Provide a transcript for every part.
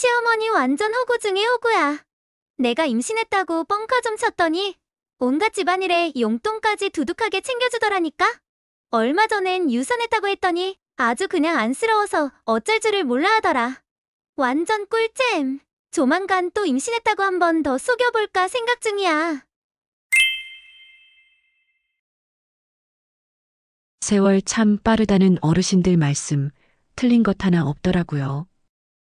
시어머니 완전 호구 중에 호구야. 내가 임신했다고 뻥카 좀 쳤더니 온갖 집안일에 용돈까지 두둑하게 챙겨주더라니까? 얼마 전엔 유산했다고 했더니 아주 그냥 안쓰러워서 어쩔 줄을 몰라 하더라. 완전 꿀잼. 조만간 또 임신했다고 한 번 더 속여볼까 생각 중이야. 세월 참 빠르다는 어르신들 말씀, 틀린 것 하나 없더라고요.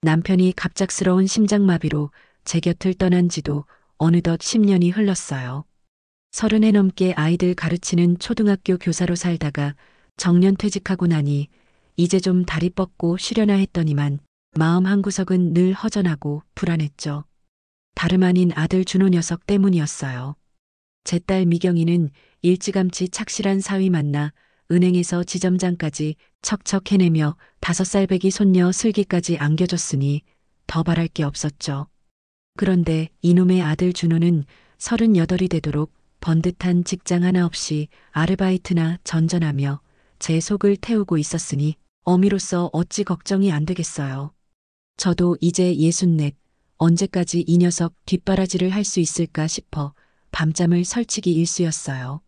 남편이 갑작스러운 심장마비로 제 곁을 떠난 지도 어느덧 10년이 흘렀어요. 30에 넘게 아이들 가르치는 초등학교 교사로 살다가 정년 퇴직하고 나니 이제 좀 다리 뻗고 쉬려나 했더니만 마음 한구석은 늘 허전하고 불안했죠. 다름 아닌 아들 준호 녀석 때문이었어요. 제 딸 미경이는 일찌감치 착실한 사위 만나 은행에서 지점장까지 척척 해내며 5살 배기 손녀 슬기까지 안겨줬으니 더 바랄 게 없었죠. 그런데 이놈의 아들 준호는 38이 되도록 번듯한 직장 하나 없이 아르바이트나 전전하며 제 속을 태우고 있었으니 어미로서 어찌 걱정이 안 되겠어요. 저도 이제 64, 언제까지 이 녀석 뒷바라지를 할 수 있을까 싶어 밤잠을 설치기 일쑤였어요.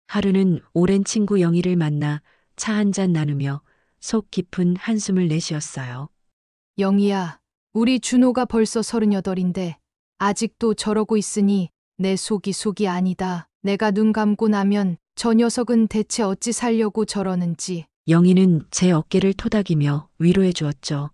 하루는 오랜 친구 영희를 만나 차 한 잔 나누며 속 깊은 한숨을 내쉬었어요. 영희야, 우리 준호가 벌써 38인데 아직도 저러고 있으니 내 속이 아니다. 내가 눈 감고 나면 저 녀석은 대체 어찌 살려고 저러는지. 영희는 제 어깨를 토닥이며 위로해 주었죠.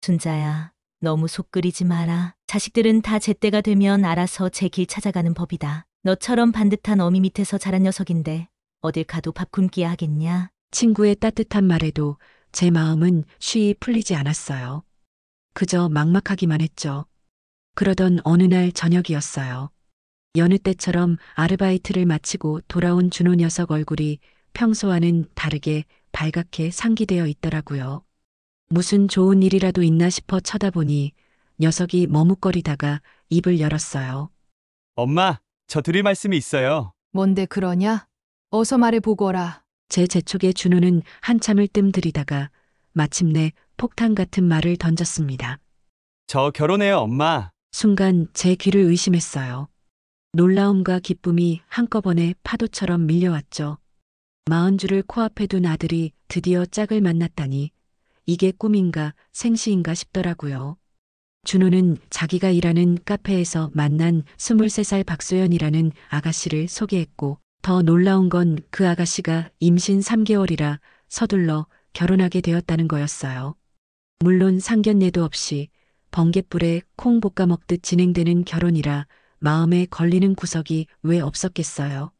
순자야, 너무 속 끓이지 마라. 자식들은 다 제때가 되면 알아서 제 길 찾아가는 법이다. 너처럼 반듯한 어미 밑에서 자란 녀석인데 어딜 가도 밥 굶기야 하겠냐? 친구의 따뜻한 말에도 제 마음은 쉬이 풀리지 않았어요. 그저 막막하기만 했죠. 그러던 어느 날 저녁이었어요. 여느 때처럼 아르바이트를 마치고 돌아온 준호 녀석 얼굴이 평소와는 다르게 발갛게 상기되어 있더라고요. 무슨 좋은 일이라도 있나 싶어 쳐다보니 녀석이 머뭇거리다가 입을 열었어요. 엄마, 저 드릴 말씀이 있어요. 뭔데 그러냐? 어서 말해보거라. 제 재촉에 준호는 한참을 뜸들이다가 마침내 폭탄 같은 말을 던졌습니다. 저 결혼해요, 엄마. 순간 제 귀를 의심했어요. 놀라움과 기쁨이 한꺼번에 파도처럼 밀려왔죠. 40줄을 코앞에 둔 아들이 드디어 짝을 만났다니 이게 꿈인가 생시인가 싶더라고요. 준호는 자기가 일하는 카페에서 만난 23살 박소연이라는 아가씨를 소개했고 더 놀라운 건 그 아가씨가 임신 3개월이라 서둘러 결혼하게 되었다는 거였어요. 물론 상견례도 없이 번갯불에 콩 볶아 먹듯 진행되는 결혼이라 마음에 걸리는 구석이 왜 없었겠어요.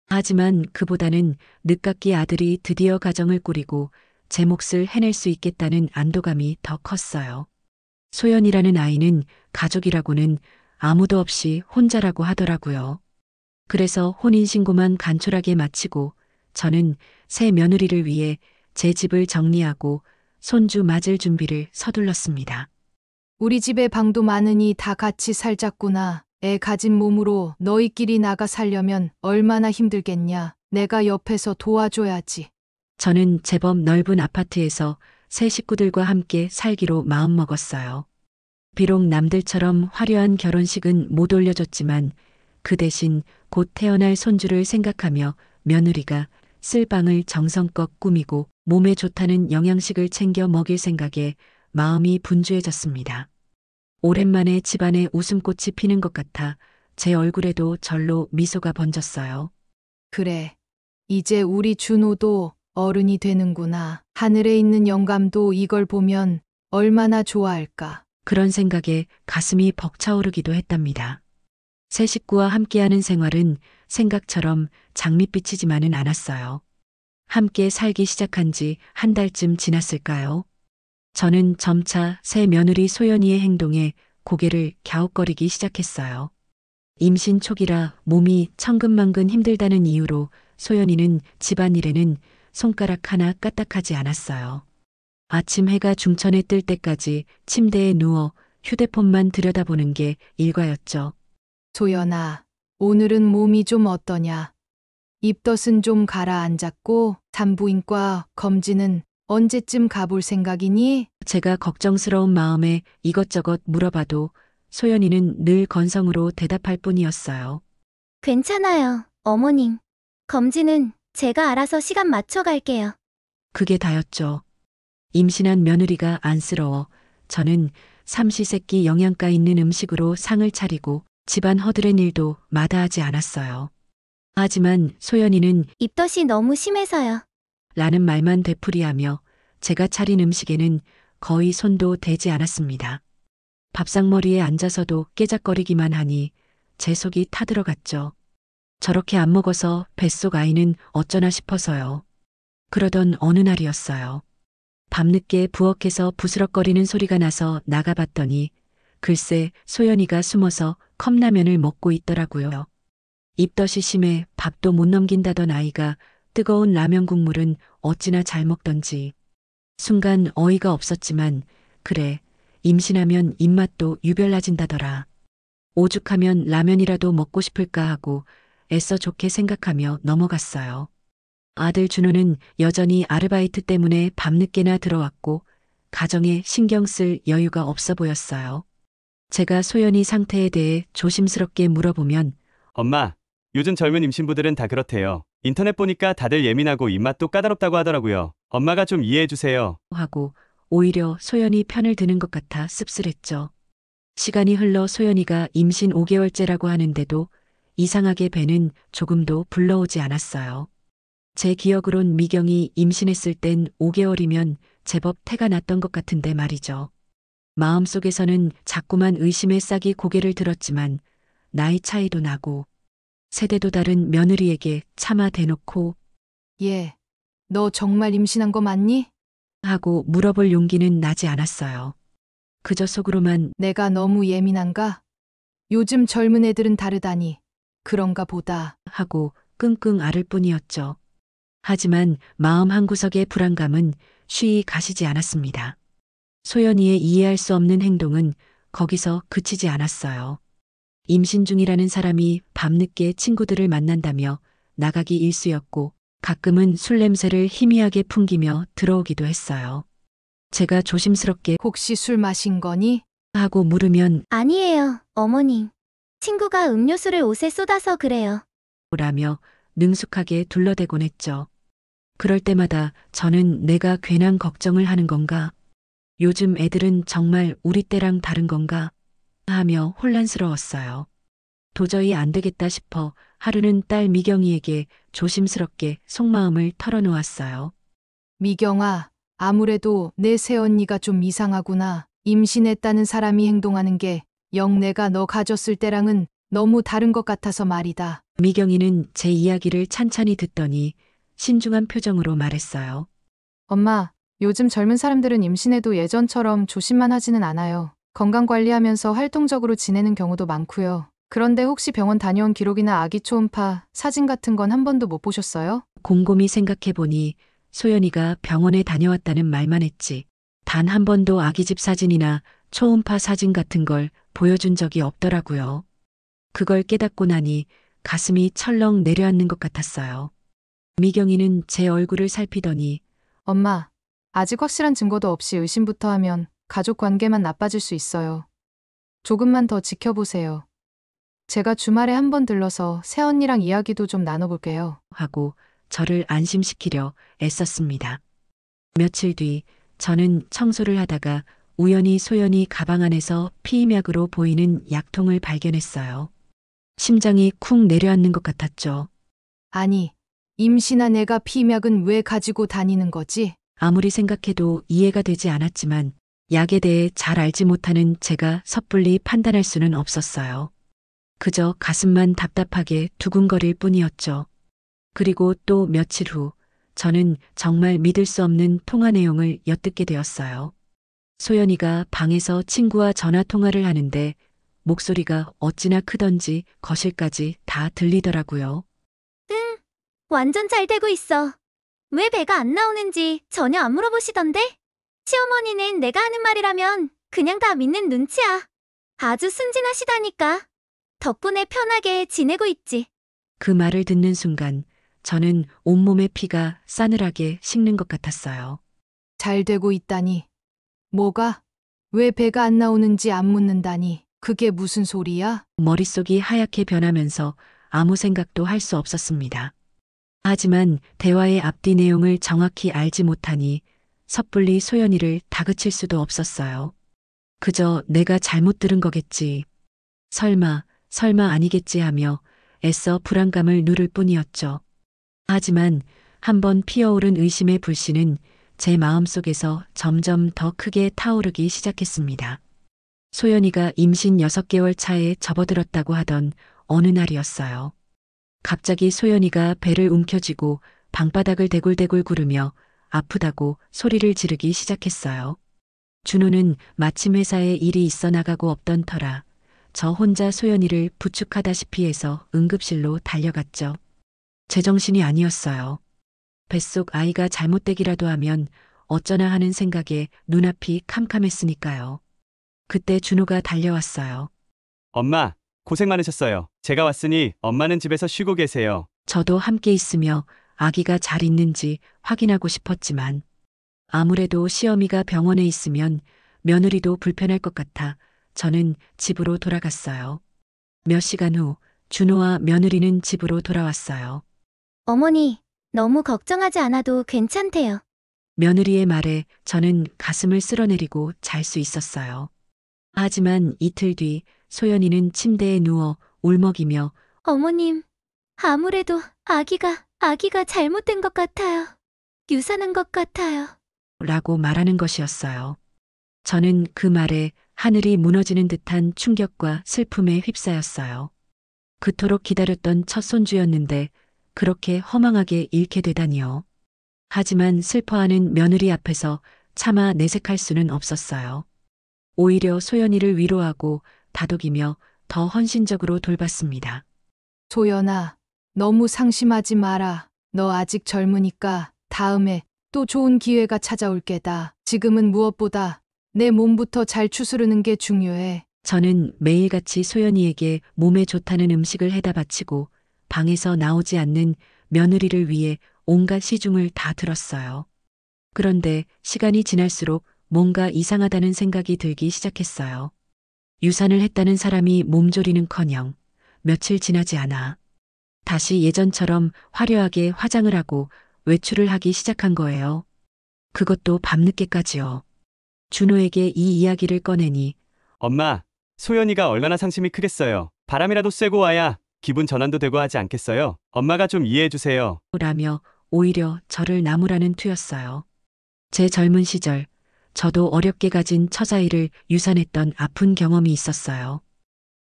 하지만 그보다는 늦깎이 아들이 드디어 가정을 꾸리고 제 몫을 해낼 수 있겠다는 안도감이 더 컸어요. 소연이라는 아이는 가족이라고는 아무도 없이 혼자라고 하더라고요. 그래서 혼인신고만 간촐하게 마치고 저는 새 며느리를 위해 제 집을 정리하고 손주 맞을 준비를 서둘렀습니다. 우리 집에 방도 많으니 다 같이 살자꾸나. 애 가진 몸으로 너희끼리 나가 살려면 얼마나 힘들겠냐. 내가 옆에서 도와줘야지. 저는 제법 넓은 아파트에서 새 식구들과 함께 살기로 마음먹었어요. 비록 남들처럼 화려한 결혼식은 못 올려줬지만 그 대신 곧 태어날 손주를 생각하며 며느리가 쓸 방을 정성껏 꾸미고 몸에 좋다는 영양식을 챙겨 먹일 생각에 마음이 분주해졌습니다. 오랜만에 집안에 웃음꽃이 피는 것 같아 제 얼굴에도 절로 미소가 번졌어요. 그래, 이제 우리 준호도 어른이 되는구나. 하늘에 있는 영감도 이걸 보면 얼마나 좋아할까. 그런 생각에 가슴이 벅차오르기도 했답니다. 새 식구와 함께하는 생활은 생각처럼 장밋빛이지만은 않았어요. 함께 살기 시작한 지 한 달쯤 지났을까요? 저는 점차 새 며느리 소연이의 행동에 고개를 갸웃거리기 시작했어요. 임신 초기라 몸이 천근만근 힘들다는 이유로 소연이는 집안일에는 손가락 하나 까딱하지 않았어요. 아침 해가 중천에 뜰 때까지 침대에 누워 휴대폰만 들여다보는 게 일과였죠. 소연아, 오늘은 몸이 좀 어떠냐? 입덧은 좀 가라앉았고 산부인과 검진은 언제쯤 가볼 생각이니? 제가 걱정스러운 마음에 이것저것 물어봐도 소연이는 늘 건성으로 대답할 뿐이었어요. 괜찮아요, 어머님. 검진은 제가 알아서 시간 맞춰 갈게요. 그게 다였죠. 임신한 며느리가 안쓰러워 저는 삼시세끼 영양가 있는 음식으로 상을 차리고 집안 허드렛 일도 마다하지 않았어요. 하지만 소연이는 입덧이 너무 심해서요. 라는 말만 되풀이하며 제가 차린 음식에는 거의 손도 대지 않았습니다. 밥상머리에 앉아서도 깨작거리기만 하니 제 속이 타들어갔죠. 저렇게 안 먹어서 뱃속 아이는 어쩌나 싶어서요. 그러던 어느 날이었어요. 밤늦게 부엌에서 부스럭거리는 소리가 나서 나가봤더니 글쎄 소연이가 숨어서 컵라면을 먹고 있더라고요. 입덧이 심해 밥도 못 넘긴다던 아이가 뜨거운 라면 국물은 어찌나 잘 먹던지. 순간 어이가 없었지만 그래 임신하면 입맛도 유별나진다더라. 오죽하면 라면이라도 먹고 싶을까 하고 애써 좋게 생각하며 넘어갔어요. 아들 준호는 여전히 아르바이트 때문에 밤늦게나 들어왔고 가정에 신경 쓸 여유가 없어 보였어요. 제가 소연이 상태에 대해 조심스럽게 물어보면 엄마, 요즘 젊은 임신부들은 다 그렇대요. 인터넷 보니까 다들 예민하고 입맛도 까다롭다고 하더라고요. 엄마가 좀 이해해 주세요. 하고 오히려 소연이 편을 드는 것 같아 씁쓸했죠. 시간이 흘러 소연이가 임신 5개월째라고 하는데도 이상하게 배는 조금도 불러오지 않았어요. 제 기억으론 미경이 임신했을 땐 5개월이면 제법 태가 났던 것 같은데 말이죠. 마음속에서는 자꾸만 의심의 싹이 고개를 들었지만 나이 차이도 나고 세대도 다른 며느리에게 차마 대놓고 얘, 너 정말 임신한 거 맞니? 하고 물어볼 용기는 나지 않았어요. 그저 속으로만 내가 너무 예민한가? 요즘 젊은 애들은 다르다니. 그런가 보다. 하고 끙끙 앓을 뿐이었죠. 하지만 마음 한구석의 불안감은 쉬이 가시지 않았습니다. 소연이의 이해할 수 없는 행동은 거기서 그치지 않았어요. 임신 중이라는 사람이 밤늦게 친구들을 만난다며 나가기 일쑤였고 가끔은 술 냄새를 희미하게 풍기며 들어오기도 했어요. 제가 조심스럽게 혹시 술 마신 거니? 하고 물으면 아니에요, 어머님. 친구가 음료수를 옷에 쏟아서 그래요. 라며 능숙하게 둘러대곤 했죠. 그럴 때마다 저는 내가 괜한 걱정을 하는 건가? 요즘 애들은 정말 우리 때랑 다른 건가? 하며 혼란스러웠어요. 도저히 안 되겠다 싶어 하루는 딸 미경이에게 조심스럽게 속마음을 털어놓았어요. 미경아, 아무래도 내 새언니가 좀 이상하구나. 임신했다는 사람이 행동하는 게 영 내가 너 가졌을 때랑은 너무 다른 것 같아서 말이다. 미경이는 제 이야기를 찬찬히 듣더니 신중한 표정으로 말했어요. 엄마, 요즘 젊은 사람들은 임신해도 예전처럼 조심만 하지는 않아요. 건강관리하면서 활동적으로 지내는 경우도 많고요. 그런데 혹시 병원 다녀온 기록이나 아기 초음파, 사진 같은 건 한 번도 못 보셨어요? 곰곰이 생각해보니 소연이가 병원에 다녀왔다는 말만 했지. 단 한 번도 아기 집 사진이나 초음파 사진 같은 걸 보여준 적이 없더라고요. 그걸 깨닫고 나니 가슴이 철렁 내려앉는 것 같았어요. 미경이는 제 얼굴을 살피더니 엄마, 아직 확실한 증거도 없이 의심부터 하면 가족 관계만 나빠질 수 있어요. 조금만 더 지켜보세요. 제가 주말에 한 번 들러서 새언니랑 이야기도 좀 나눠볼게요. 하고 저를 안심시키려 애썼습니다. 며칠 뒤 저는 청소를 하다가 우연히 소연이 가방 안에서 피임약으로 보이는 약통을 발견했어요. 심장이 쿵 내려앉는 것 같았죠. 아니, 임신한 애가 피임약은 왜 가지고 다니는 거지? 아무리 생각해도 이해가 되지 않았지만 약에 대해 잘 알지 못하는 제가 섣불리 판단할 수는 없었어요. 그저 가슴만 답답하게 두근거릴 뿐이었죠. 그리고 또 며칠 후 저는 정말 믿을 수 없는 통화 내용을 엿듣게 되었어요. 소연이가 방에서 친구와 전화 통화를 하는데 목소리가 어찌나 크던지 거실까지 다 들리더라고요. 완전 잘 되고 있어. 왜 배가 안 나오는지 전혀 안 물어보시던데? 시어머니는 내가 하는 말이라면 그냥 다 믿는 눈치야. 아주 순진하시다니까. 덕분에 편하게 지내고 있지. 그 말을 듣는 순간 저는 온몸의 피가 싸늘하게 식는 것 같았어요. 잘 되고 있다니. 뭐가? 왜 배가 안 나오는지 안 묻는다니. 그게 무슨 소리야? 머릿속이 하얗게 변하면서 아무 생각도 할 수 없었습니다. 하지만 대화의 앞뒤 내용을 정확히 알지 못하니 섣불리 소연이를 다그칠 수도 없었어요. 그저 내가 잘못 들은 거겠지. 설마 아니겠지 하며 애써 불안감을 누를 뿐이었죠. 하지만 한번 피어오른 의심의 불씨는 제 마음속에서 점점 더 크게 타오르기 시작했습니다. 소연이가 임신 6개월 차에 접어들었다고 하던 어느 날이었어요. 갑자기 소연이가 배를 움켜쥐고 방바닥을 대굴대굴 구르며 아프다고 소리를 지르기 시작했어요. 준호는 마침 회사에 일이 있어 나가고 없던 터라 저 혼자 소연이를 부축하다시피 해서 응급실로 달려갔죠. 제정신이 아니었어요. 뱃속 아이가 잘못되기라도 하면 어쩌나 하는 생각에 눈앞이 캄캄했으니까요. 그때 준호가 달려왔어요. 엄마, 고생 많으셨어요. 제가 왔으니 엄마는 집에서 쉬고 계세요. 저도 함께 있으며 아기가 잘 있는지 확인하고 싶었지만 아무래도 시어미가 병원에 있으면 며느리도 불편할 것 같아 저는 집으로 돌아갔어요. 몇 시간 후 준호와 며느리는 집으로 돌아왔어요. 어머니, 너무 걱정하지 않아도 괜찮대요. 며느리의 말에 저는 가슴을 쓸어내리고 잘 수 있었어요. 하지만 이틀 뒤 소연이는 침대에 누워 울먹이며 어머님, 아무래도 아기가 잘못된 것 같아요. 유산한 것 같아요. 라고 말하는 것이었어요. 저는 그 말에 하늘이 무너지는 듯한 충격과 슬픔에 휩싸였어요. 그토록 기다렸던 첫 손주였는데 그렇게 허망하게 잃게 되다니요. 하지만 슬퍼하는 며느리 앞에서 차마 내색할 수는 없었어요. 오히려 소연이를 위로하고 다독이며 더 헌신적으로 돌봤습니다. 소연아, 너무 상심하지 마라. 너 아직 젊으니까 다음에 또 좋은 기회가 찾아올 게다. 지금은 무엇보다 내 몸부터 잘 추스르는 게 중요해. 저는 매일같이 소연이에게 몸에 좋다는 음식을 해다 바치고 방에서 나오지 않는 며느리를 위해 온갖 시중을 다 들었어요. 그런데 시간이 지날수록 뭔가 이상하다는 생각이 들기 시작했어요. 유산을 했다는 사람이 몸조리는커녕 며칠 지나지 않아 다시 예전처럼 화려하게 화장을 하고 외출을 하기 시작한 거예요. 그것도 밤늦게까지요. 준호에게 이 이야기를 꺼내니 엄마, 소연이가 얼마나 상심이 크겠어요. 바람이라도 쐬고 와야 기분 전환도 되고 하지 않겠어요? 엄마가 좀 이해해 주세요. 라며 오히려 저를 나무라는 투였어요. 제 젊은 시절 저도 어렵게 가진 처자아이를 유산했던 아픈 경험이 있었어요.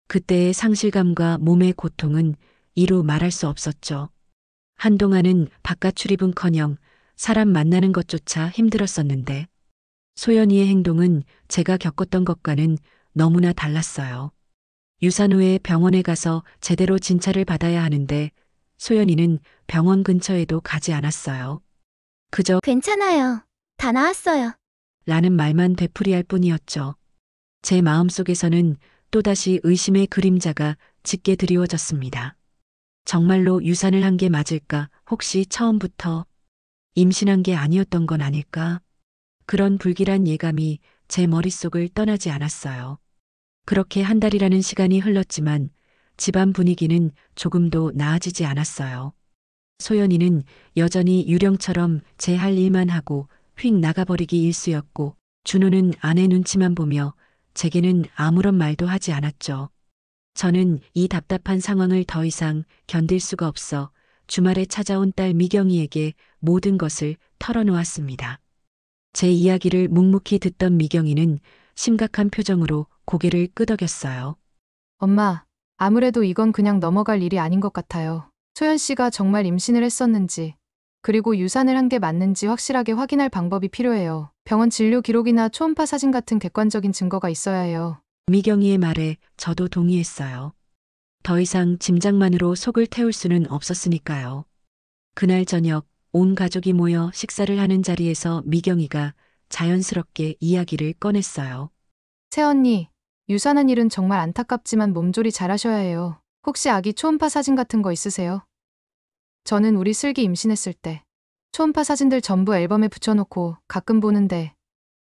그때의 상실감과 몸의 고통은 이루 말할 수 없었죠. 한동안은 바깥 출입은커녕 사람 만나는 것조차 힘들었었는데 소연이의 행동은 제가 겪었던 것과는 너무나 달랐어요. 유산 후에 병원에 가서 제대로 진찰을 받아야 하는데 소연이는 병원 근처에도 가지 않았어요. 그저 괜찮아요. 다 나았어요. 라는 말만 되풀이할 뿐이었죠. 제 마음속에서는 또다시 의심의 그림자가 짙게 드리워졌습니다. 정말로 유산을 한 게 맞을까? 혹시 처음부터 임신한 게 아니었던 건 아닐까? 그런 불길한 예감이 제 머릿속을 떠나지 않았어요. 그렇게 한 달이라는 시간이 흘렀지만 집안 분위기는 조금도 나아지지 않았어요. 소연이는 여전히 유령처럼 제 할 일만 하고 휙 나가버리기 일쑤였고 준호는 아내 눈치만 보며 제게는 아무런 말도 하지 않았죠. 저는 이 답답한 상황을 더 이상 견딜 수가 없어 주말에 찾아온 딸 미경이에게 모든 것을 털어놓았습니다. 제 이야기를 묵묵히 듣던 미경이는 심각한 표정으로 고개를 끄덕였어요. 엄마, 아무래도 이건 그냥 넘어갈 일이 아닌 것 같아요. 소연 씨가 정말 임신을 했었는지, 그리고 유산을 한 게 맞는지 확실하게 확인할 방법이 필요해요. 병원 진료 기록이나 초음파 사진 같은 객관적인 증거가 있어야 해요. 미경이의 말에 저도 동의했어요. 더 이상 짐작만으로 속을 태울 수는 없었으니까요. 그날 저녁 온 가족이 모여 식사를 하는 자리에서 미경이가 자연스럽게 이야기를 꺼냈어요. 새언니, 유산한 일은 정말 안타깝지만 몸조리 잘하셔야 해요. 혹시 아기 초음파 사진 같은 거 있으세요? 저는 우리 슬기 임신했을 때 초음파 사진들 전부 앨범에 붙여놓고 가끔 보는데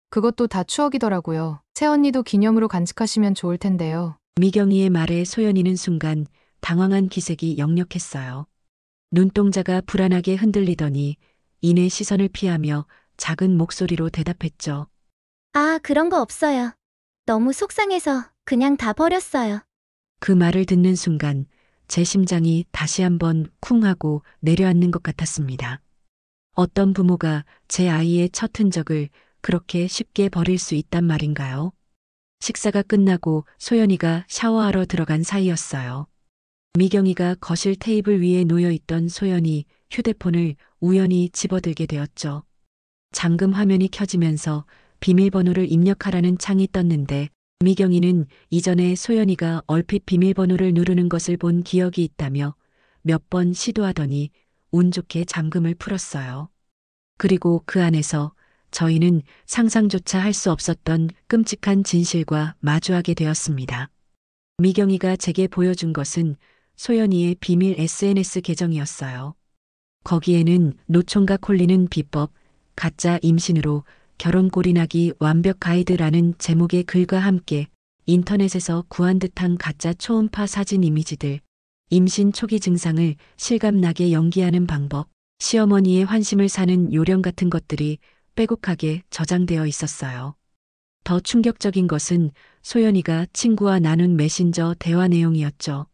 그것도 다 추억이더라고요. 새언니도 기념으로 간직하시면 좋을 텐데요. 미경이의 말에 소연이는 순간 당황한 기색이 역력했어요. 눈동자가 불안하게 흔들리더니 이내 시선을 피하며 작은 목소리로 대답했죠. 아, 그런 거 없어요. 너무 속상해서 그냥 다 버렸어요. 그 말을 듣는 순간 제 심장이 다시 한번 쿵 하고 내려앉는 것 같았습니다. 어떤 부모가 제 아이의 첫 흔적을 그렇게 쉽게 버릴 수 있단 말인가요? 식사가 끝나고 소연이가 샤워하러 들어간 사이였어요. 미경이가 거실 테이블 위에 놓여있던 소연이 휴대폰을 우연히 집어들게 되었죠. 잠금 화면이 켜지면서 비밀번호를 입력하라는 창이 떴는데 미경이는 이전에 소연이가 얼핏 비밀번호를 누르는 것을 본 기억이 있다며 몇 번 시도하더니 운 좋게 잠금을 풀었어요. 그리고 그 안에서 저희는 상상조차 할 수 없었던 끔찍한 진실과 마주하게 되었습니다. 미경이가 제게 보여준 것은 소연이의 비밀 SNS 계정이었어요. 거기에는 노총각 홀리는 비법, 가짜 임신으로 결혼골인하기 완벽 가이드라는 제목의 글과 함께 인터넷에서 구한 듯한 가짜 초음파 사진 이미지들, 임신 초기 증상을 실감나게 연기하는 방법, 시어머니의 환심을 사는 요령 같은 것들이 빼곡하게 저장되어 있었어요. 더 충격적인 것은 소연이가 친구와 나눈 메신저 대화 내용이었죠.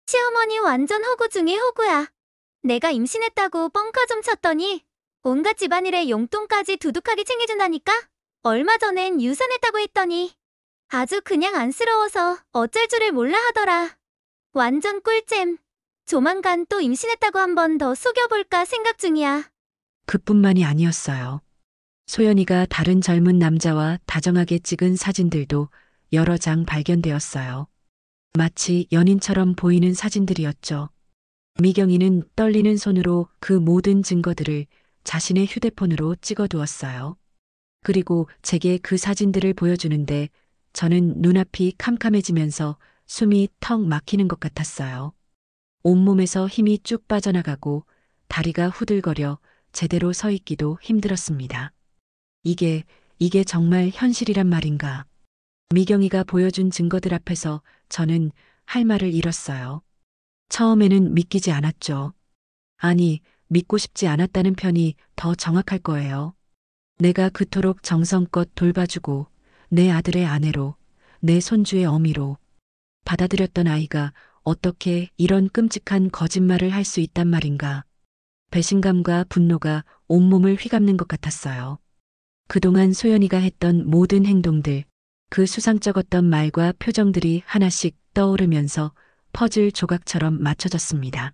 시어머니 완전 호구 중에 호구야. 내가 임신했다고 뻥카 좀 쳤더니 온갖 집안일에 용돈까지 두둑하게 챙겨준다니까? 얼마 전엔 유산했다고 했더니 아주 그냥 안쓰러워서 어쩔 줄을 몰라 하더라. 완전 꿀잼. 조만간 또 임신했다고 한 번 더 속여볼까 생각 중이야. 그뿐만이 아니었어요. 소연이가 다른 젊은 남자와 다정하게 찍은 사진들도 여러 장 발견되었어요. 마치 연인처럼 보이는 사진들이었죠. 미경이는 떨리는 손으로 그 모든 증거들을 자신의 휴대폰으로 찍어두었어요. 그리고 제게 그 사진들을 보여주는데 저는 눈앞이 캄캄해지면서 숨이 턱 막히는 것 같았어요. 온몸에서 힘이 쭉 빠져나가고 다리가 후들거려 제대로 서 있기도 힘들었습니다. 이게 정말 현실이란 말인가. 미경이가 보여준 증거들 앞에서 저는 할 말을 잃었어요. 처음에는 믿기지 않았죠. 아니, 믿고 싶지 않았다는 편이 더 정확할 거예요. 내가 그토록 정성껏 돌봐주고 내 아들의 아내로, 내 손주의 어미로 받아들였던 아이가 어떻게 이런 끔찍한 거짓말을 할 수 있단 말인가. 배신감과 분노가 온몸을 휘감는 것 같았어요. 그동안 소연이가 했던 모든 행동들, 그 수상쩍었던 말과 표정들이 하나씩 떠오르면서 퍼즐 조각처럼 맞춰졌습니다.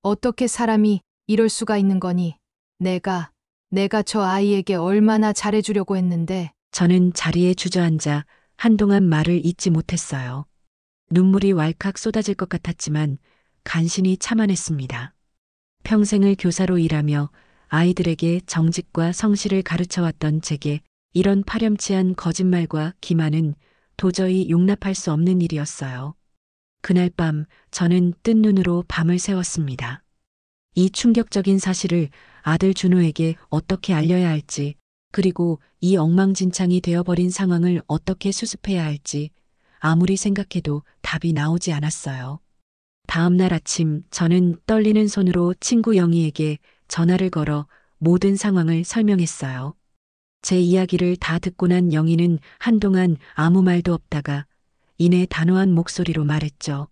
어떻게 사람이 이럴 수가 있는 거니? 내가 저 아이에게 얼마나 잘해주려고 했는데. 저는 자리에 주저앉아 한동안 말을 잇지 못했어요. 눈물이 왈칵 쏟아질 것 같았지만 간신히 참아냈습니다. 평생을 교사로 일하며 아이들에게 정직과 성실을 가르쳐왔던 제게 이런 파렴치한 거짓말과 기만은 도저히 용납할 수 없는 일이었어요. 그날 밤 저는 뜬 눈으로 밤을 새웠습니다. 이 충격적인 사실을 아들 준호에게 어떻게 알려야 할지, 그리고 이 엉망진창이 되어버린 상황을 어떻게 수습해야 할지 아무리 생각해도 답이 나오지 않았어요. 다음 날 아침 저는 떨리는 손으로 친구 영희에게 전화를 걸어 모든 상황을 설명했어요. 제 이야기를 다 듣고 난 영희는 한동안 아무 말도 없다가 이내 단호한 목소리로 말했죠.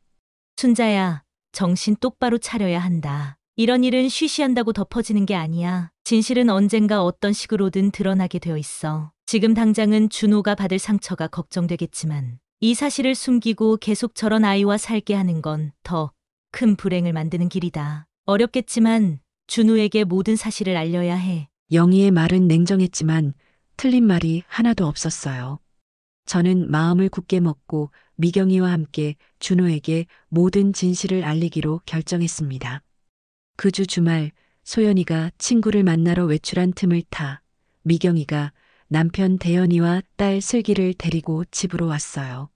순자야, 정신 똑바로 차려야 한다. 이런 일은 쉬쉬한다고 덮어지는 게 아니야. 진실은 언젠가 어떤 식으로든 드러나게 되어 있어. 지금 당장은 준호가 받을 상처가 걱정되겠지만 이 사실을 숨기고 계속 저런 아이와 살게 하는 건 더 큰 불행을 만드는 길이다. 어렵겠지만 준호에게 모든 사실을 알려야 해. 영희의 말은 냉정했지만 틀린 말이 하나도 없었어요. 저는 마음을 굳게 먹고 미경이와 함께 준호에게 모든 진실을 알리기로 결정했습니다. 그 주 주말 소연이가 친구를 만나러 외출한 틈을 타 미경이가 남편 대현이와 딸 슬기를 데리고 집으로 왔어요.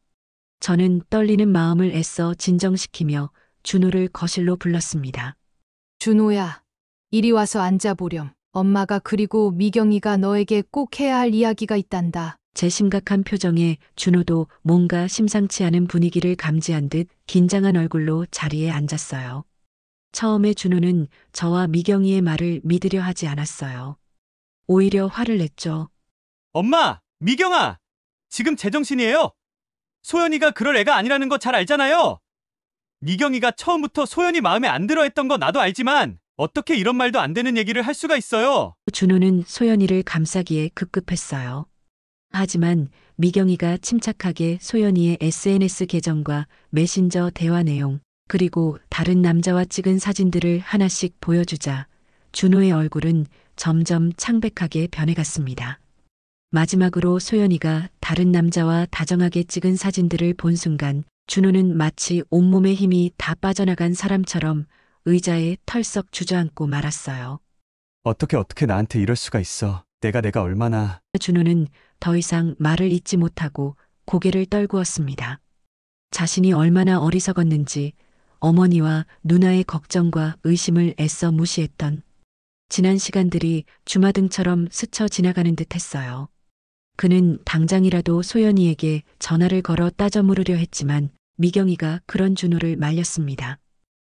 저는 떨리는 마음을 애써 진정시키며 준호를 거실로 불렀습니다. 준호야, 이리 와서 앉아보렴. 엄마가 그리고 미경이가 너에게 꼭 해야 할 이야기가 있단다. 제 심각한 표정에 준호도 뭔가 심상치 않은 분위기를 감지한 듯 긴장한 얼굴로 자리에 앉았어요. 처음에 준호는 저와 미경이의 말을 믿으려 하지 않았어요. 오히려 화를 냈죠. 엄마, 미경아, 지금 제정신이에요? 소연이가 그럴 애가 아니라는 거 잘 알잖아요. 미경이가 처음부터 소연이 마음에 안 들어 했던 거 나도 알지만 어떻게 이런 말도 안 되는 얘기를 할 수가 있어요? 준호는 소연이를 감싸기에 급급했어요. 하지만 미경이가 침착하게 소연이의 SNS 계정과 메신저 대화 내용, 그리고 다른 남자와 찍은 사진들을 하나씩 보여주자 준호의 얼굴은 점점 창백하게 변해갔습니다. 마지막으로 소연이가 다른 남자와 다정하게 찍은 사진들을 본 순간 준호는 마치 온몸의 힘이 다 빠져나간 사람처럼 의자에 털썩 주저앉고 말았어요. 어떻게 나한테 이럴 수가 있어. 내가 얼마나... 준호는 더 이상 말을 잇지 못하고 고개를 떨구었습니다. 자신이 얼마나 어리석었는지 어머니와 누나의 걱정과 의심을 애써 무시했던 지난 시간들이 주마등처럼 스쳐 지나가는 듯 했어요. 그는 당장이라도 소연이에게 전화를 걸어 따져 물으려 했지만 미경이가 그런 준호를 말렸습니다.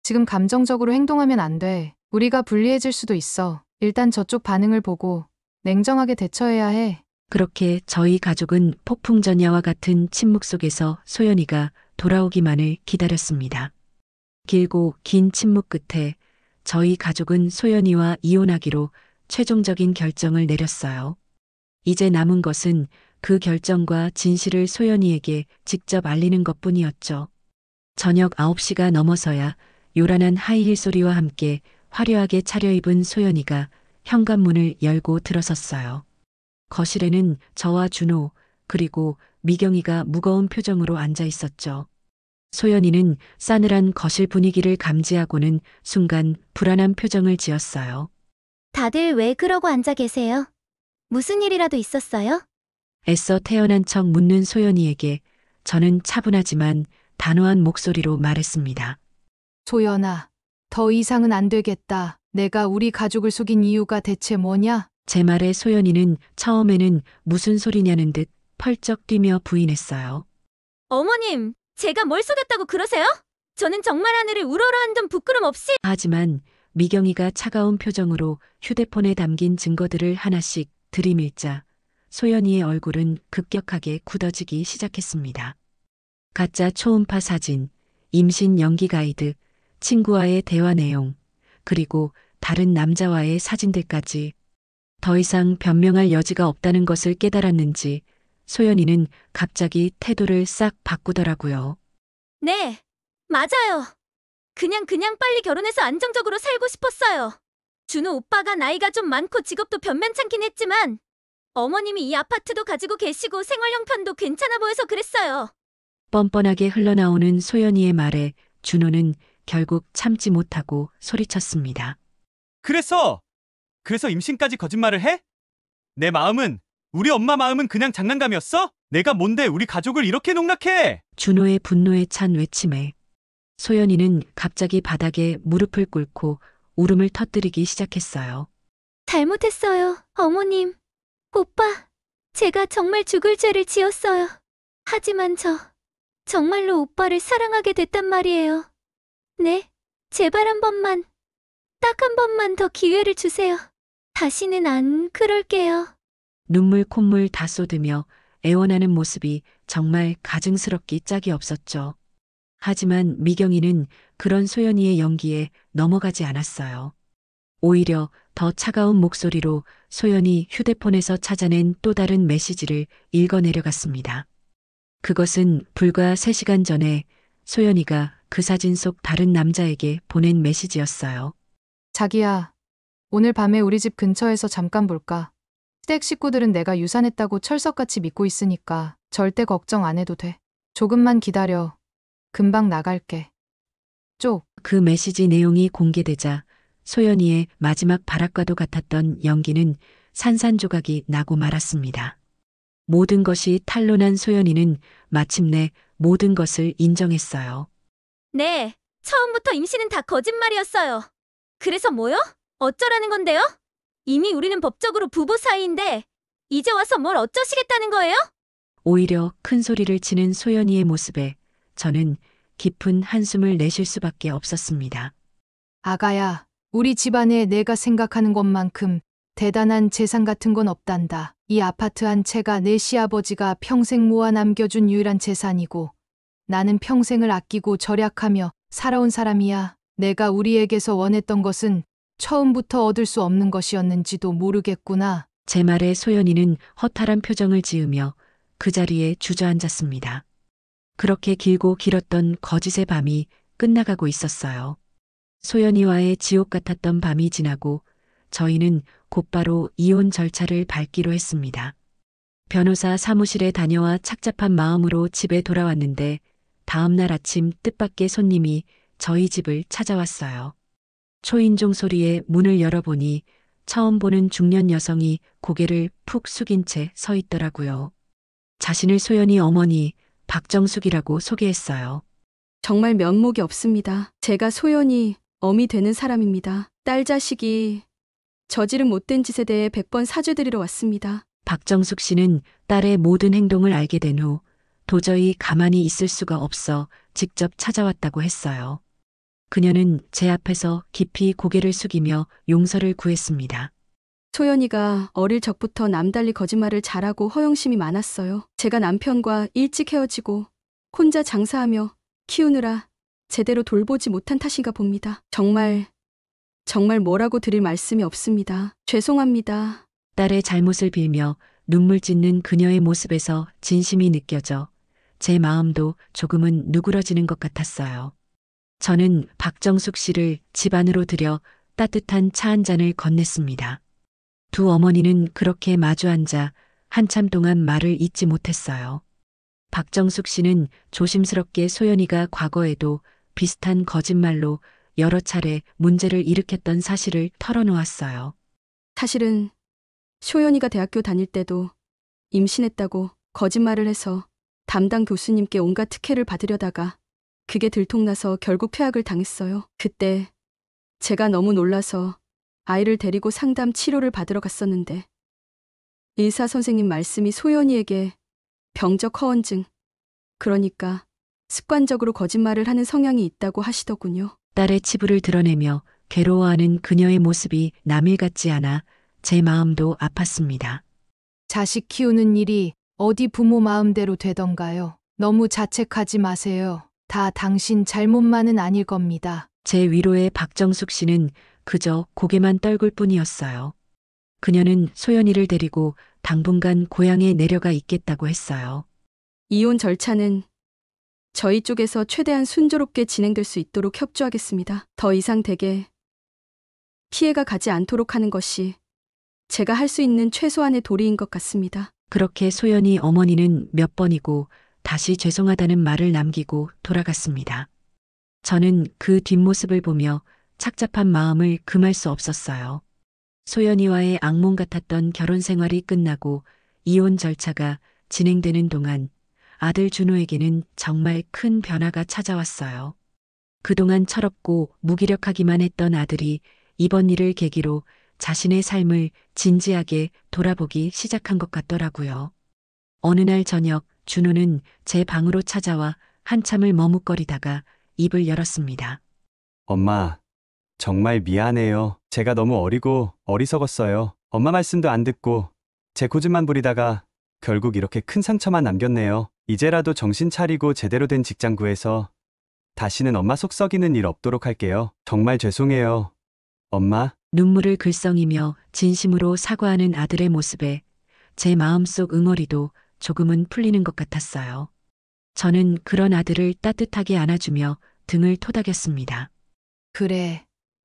지금 감정적으로 행동하면 안 돼. 우리가 불리해질 수도 있어. 일단 저쪽 반응을 보고 냉정하게 대처해야 해. 그렇게 저희 가족은 폭풍전야와 같은 침묵 속에서 소연이가 돌아오기만을 기다렸습니다. 길고 긴 침묵 끝에 저희 가족은 소연이와 이혼하기로 최종적인 결정을 내렸어요. 이제 남은 것은 그 결정과 진실을 소연이에게 직접 알리는 것뿐이었죠. 저녁 9시가 넘어서야 요란한 하이힐 소리와 함께 화려하게 차려입은 소연이가 현관문을 열고 들어섰어요. 거실에는 저와 준호 그리고 미경이가 무거운 표정으로 앉아 있었죠. 소연이는 싸늘한 거실 분위기를 감지하고는 순간 불안한 표정을 지었어요. 다들 왜 그러고 앉아 계세요? 무슨 일이라도 있었어요? 애써 태어난 척 묻는 소연이에게 저는 차분하지만 단호한 목소리로 말했습니다. 소연아, 더 이상은 안 되겠다. 내가 우리 가족을 속인 이유가 대체 뭐냐? 제 말에 소연이는 처음에는 무슨 소리냐는 듯 펄쩍 뛰며 부인했어요. 어머님, 제가 뭘 속였다고 그러세요? 저는 정말 하늘을 우러러 한 점 부끄럼 없이... 하지만 미경이가 차가운 표정으로 휴대폰에 담긴 증거들을 하나씩 들이밀자 소연이의 얼굴은 급격하게 굳어지기 시작했습니다. 가짜 초음파 사진, 임신 연기 가이드, 친구와의 대화 내용, 그리고 다른 남자와의 사진들까지 더 이상 변명할 여지가 없다는 것을 깨달았는지 소연이는 갑자기 태도를 싹 바꾸더라고요. 네, 맞아요. 그냥 빨리 결혼해서 안정적으로 살고 싶었어요. 준호 오빠가 나이가 좀 많고 직업도 변변찮긴 했지만 어머님이 이 아파트도 가지고 계시고 생활 형편도 괜찮아 보여서 그랬어요. 뻔뻔하게 흘러나오는 소연이의 말에 준호는 결국 참지 못하고 소리쳤습니다. 그래서 임신까지 거짓말을 해? 내 마음은, 우리 엄마 마음은 그냥 장난감이었어? 내가 뭔데 우리 가족을 이렇게 농락해? 준호의 분노에 찬 외침에 소연이는 갑자기 바닥에 무릎을 꿇고 울음을 터뜨리기 시작했어요. 잘못했어요, 어머님. 오빠, 제가 정말 죽을 죄를 지었어요. 하지만 저 정말로 오빠를 사랑하게 됐단 말이에요. 네, 제발 한 번만, 딱 한 번만 더 기회를 주세요. 다시는 안 그럴게요. 눈물 콧물 다 쏟으며 애원하는 모습이 정말 가증스럽기 짝이 없었죠. 하지만 미경이는 그런 소연이의 연기에 넘어가지 않았어요. 오히려 더 차가운 목소리로 소연이 휴대폰에서 찾아낸 또 다른 메시지를 읽어내려갔습니다. 그것은 불과 3시간 전에 소연이가 그 사진 속 다른 남자에게 보낸 메시지였어요. 자기야, 오늘 밤에 우리 집 근처에서 잠깐 볼까? 시댁 식구들은 내가 유산했다고 철석같이 믿고 있으니까 절대 걱정 안 해도 돼. 조금만 기다려. 금방 나갈게. 쪽. 그 메시지 내용이 공개되자 소연이의 마지막 발악과도 같았던 연기는 산산조각이 나고 말았습니다. 모든 것이 탄로난 소연이는 마침내 모든 것을 인정했어요. 네, 처음부터 임신은 다 거짓말이었어요. 그래서 뭐요? 어쩌라는 건데요? 이미 우리는 법적으로 부부 사이인데 이제 와서 뭘 어쩌시겠다는 거예요? 오히려 큰 소리를 치는 소연이의 모습에 저는 깊은 한숨을 내쉴 수밖에 없었습니다. 아가야, 우리 집안에 내가 생각하는 것만큼 대단한 재산 같은 건 없단다. 이 아파트 한 채가 내 시아버지가 평생 모아 남겨준 유일한 재산이고 나는 평생을 아끼고 절약하며 살아온 사람이야. 내가 우리에게서 원했던 것은 처음부터 얻을 수 없는 것이었는지도 모르겠구나. 제 말에 소연이는 허탈한 표정을 지으며 그 자리에 주저앉았습니다. 그렇게 길고 길었던 거짓의 밤이 끝나가고 있었어요. 소연이와의 지옥 같았던 밤이 지나고 저희는 곧바로 이혼 절차를 밟기로 했습니다. 변호사 사무실에 다녀와 착잡한 마음으로 집에 돌아왔는데 다음 날 아침 뜻밖의 손님이 저희 집을 찾아왔어요. 초인종 소리에 문을 열어보니 처음 보는 중년 여성이 고개를 푹 숙인 채 서 있더라고요. 자신을 소연이 어머니 박정숙이라고 소개했어요. 정말 면목이 없습니다. 제가 소연이 어미 되는 사람입니다. 딸 자식이 저지른 못된 짓에 대해 100번 사죄드리러 왔습니다. 박정숙 씨는 딸의 모든 행동을 알게 된 후 도저히 가만히 있을 수가 없어 직접 찾아왔다고 했어요. 그녀는 제 앞에서 깊이 고개를 숙이며 용서를 구했습니다. 소연이가 어릴 적부터 남달리 거짓말을 잘하고 허영심이 많았어요. 제가 남편과 일찍 헤어지고 혼자 장사하며 키우느라 제대로 돌보지 못한 탓인가 봅니다. 정말 뭐라고 드릴 말씀이 없습니다. 죄송합니다. 딸의 잘못을 빌며 눈물 짓는 그녀의 모습에서 진심이 느껴져 제 마음도 조금은 누그러지는 것 같았어요. 저는 박정숙 씨를 집 안으로 들여 따뜻한 차 한 잔을 건넸습니다. 두 어머니는 그렇게 마주 앉아 한참 동안 말을 잇지 못했어요. 박정숙 씨는 조심스럽게 소연이가 과거에도 비슷한 거짓말로 여러 차례 문제를 일으켰던 사실을 털어놓았어요. 사실은 소연이가 대학교 다닐 때도 임신했다고 거짓말을 해서 담당 교수님께 온갖 특혜를 받으려다가 그게 들통나서 결국 폐학을 당했어요. 그때 제가 너무 놀라서 아이를 데리고 상담 치료를 받으러 갔었는데 의사 선생님 말씀이 소연이에게 병적 허언증, 그러니까 습관적으로 거짓말을 하는 성향이 있다고 하시더군요. 딸의 치부를 드러내며 괴로워하는 그녀의 모습이 남일 같지 않아 제 마음도 아팠습니다. 자식 키우는 일이 어디 부모 마음대로 되던가요? 너무 자책하지 마세요. 다 당신 잘못만은 아닐 겁니다. 제 위로에 박정숙 씨는 그저 고개만 떨굴 뿐이었어요. 그녀는 소연이를 데리고 당분간 고향에 내려가 있겠다고 했어요. 이혼 절차는 저희 쪽에서 최대한 순조롭게 진행될 수 있도록 협조하겠습니다. 더 이상 댁에 피해가 가지 않도록 하는 것이 제가 할 수 있는 최소한의 도리인 것 같습니다. 그렇게 소연이 어머니는 몇 번이고 다시 죄송하다는 말을 남기고 돌아갔습니다. 저는 그 뒷모습을 보며 착잡한 마음을 금할 수 없었어요. 소연이와의 악몽 같았던 결혼 생활이 끝나고 이혼 절차가 진행되는 동안 아들 준호에게는 정말 큰 변화가 찾아왔어요. 그동안 철없고 무기력하기만 했던 아들이 이번 일을 계기로 자신의 삶을 진지하게 돌아보기 시작한 것 같더라고요. 어느 날 저녁 준호는 제 방으로 찾아와 한참을 머뭇거리다가 입을 열었습니다. 엄마, 정말 미안해요. 제가 너무 어리고 어리석었어요. 엄마 말씀도 안 듣고 제 고집만 부리다가 결국 이렇게 큰 상처만 남겼네요. 이제라도 정신 차리고 제대로 된 직장 구해서 다시는 엄마 속 썩이는 일 없도록 할게요. 정말 죄송해요. 엄마. 눈물을 글썽이며 진심으로 사과하는 아들의 모습에 제 마음속 응어리도 조금은 풀리는 것 같았어요. 저는 그런 아들을 따뜻하게 안아주며 등을 토닥였습니다. 그래,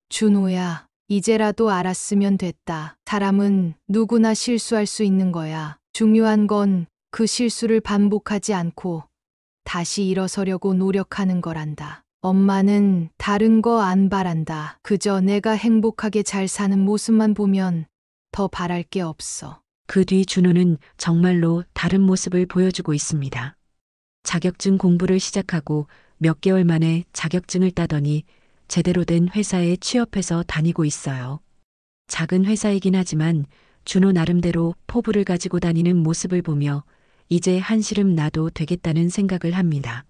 준호야. 이제라도 알았으면 됐다. 사람은 누구나 실수할 수 있는 거야. 중요한 건 그 실수를 반복하지 않고 다시 일어서려고 노력하는 거란다. 엄마는 다른 거 안 바란다. 그저 내가 행복하게 잘 사는 모습만 보면 더 바랄 게 없어. 그 뒤 준호는 정말로 다른 모습을 보여주고 있습니다. 자격증 공부를 시작하고 몇 개월 만에 자격증을 따더니 제대로 된 회사에 취업해서 다니고 있어요. 작은 회사이긴 하지만 준호 나름대로 포부를 가지고 다니는 모습을 보며 이제 한시름 나도 되겠다는 생각을 합니다.